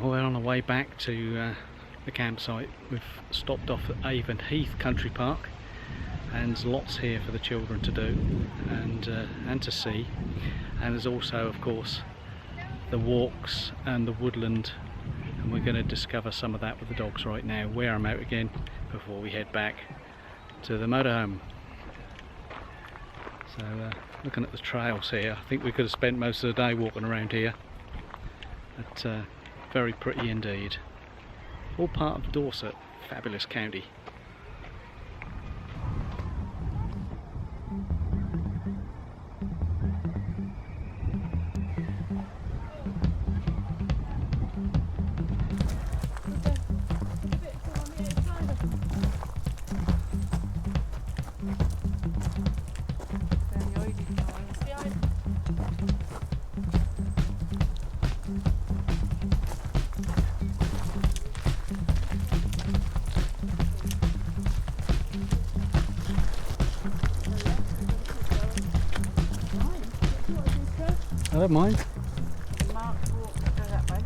We're on the way back to the campsite. We've stopped off at Avon Heath Country Park, and there's lots here for the children to do and to see. And there's also, of course, the walks and the woodland, and we're going to discover some of that with the dogs right now. Wear them out again before we head back to the motorhome. So looking at the trails here, I think we could have spent most of the day walking around here, but very pretty indeed. All part of Dorset, fabulous county. I don't mind. Marked walk, go that way.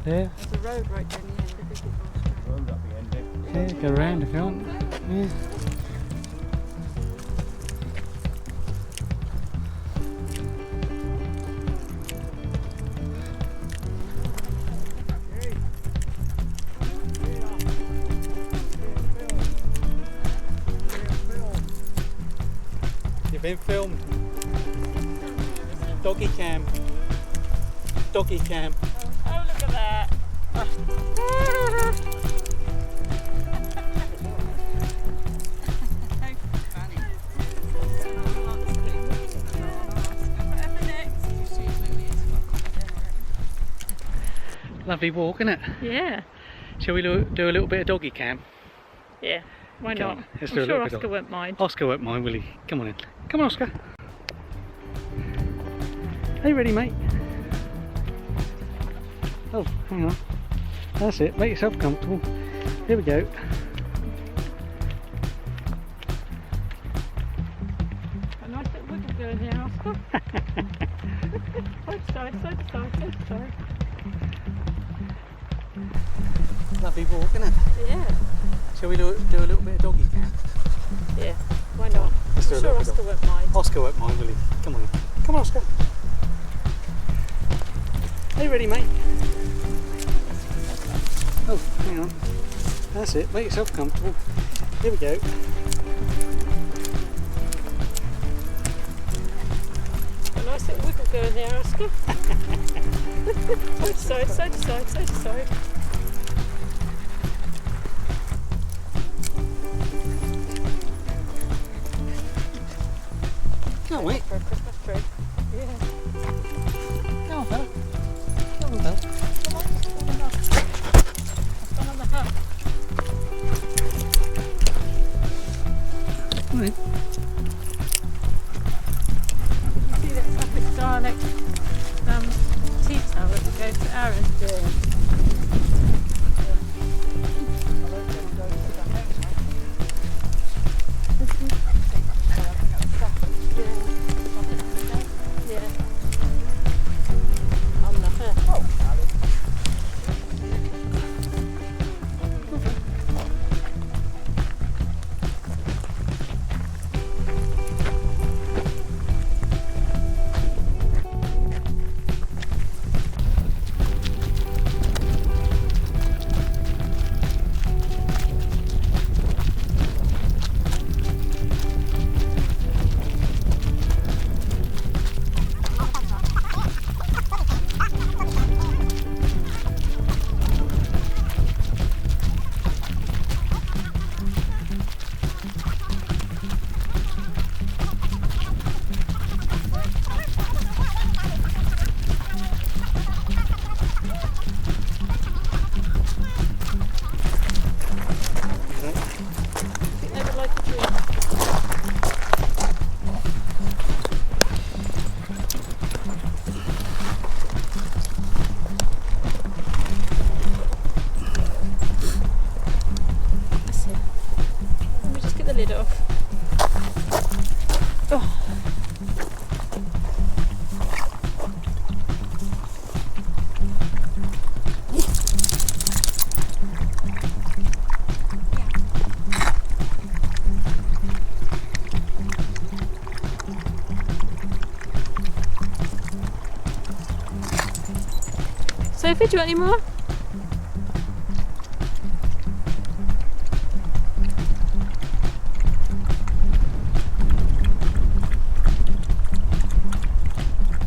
Yeah. There's a road right down the end. I think it goes Road up the end. Yeah, go around if you want. Yeah. You've been filmed. Doggy cam. Doggy cam. Oh, look at that. Lovely walk, isn't it? Yeah. Shall we do a little bit of doggy cam? Yeah. Why Come not? on, let's I'm do a sure little bit Oscar of- won't mind. Oscar won't mind, will he? Come on in. Come on, Oscar. Are you ready, mate? Oh, hang on. That's it. Make yourself comfortable. Here we go. A nice little wiggle going here, Oscar. Side to side, side to side, side to side. Lovely walk, isn't it? Yeah. Shall we do a little bit of doggy cam? Yeah. Why not? Let's do I'm a sure little bit Oscar won't mind. Oscar won't mind, will he? Come on in. Come on, Oscar. Are you ready, mate? Oh, hang on. That's it. Make yourself comfortable. Here we go. A nice little wiggle going there, Oscar. Side to side, side to side, side to side. Come on, mate. For a Christmas tree. Yeah. Come on, fella. Come on, fella. Come on, stand up. Stand on the hut. Come on in. You see that traffic dialect tea tower that goes to Aaron's doing? lid off. Oh. Sophie, do you want any more?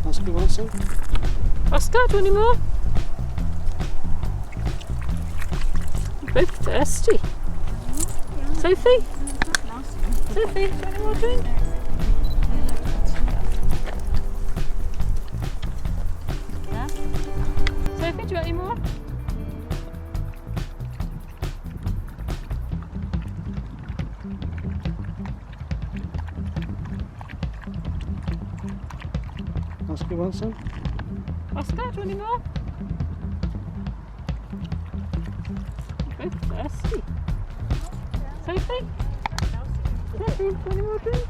Oscar, you want some? Oscar, do you want any more? You're both thirsty. Sophie? Sophie, do you want any more drink? Sophie, do you want any more? Oscar, you want some? Oscar, do you want any more? You're both thirsty. Sophie? Sophie, do you want any more drink?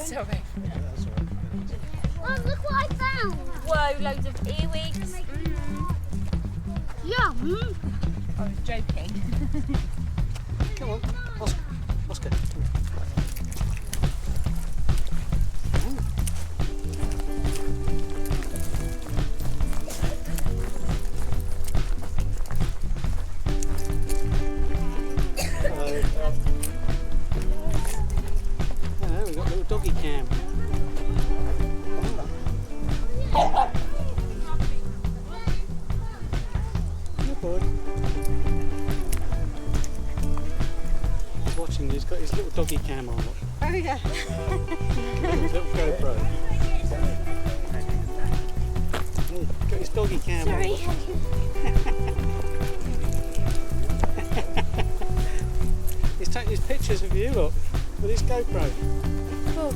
Sorry. Oh, look what I found. Whoa, loads of earwigs. Yum. I was joking. Come on, Oscar. Oscar. We've got a little doggy cam. got his little doggy cam on. Look. Oh yeah. His little GoPro. Got his doggy cam Sorry. on. He's taking his pictures of you, look, with his GoPro. Cool.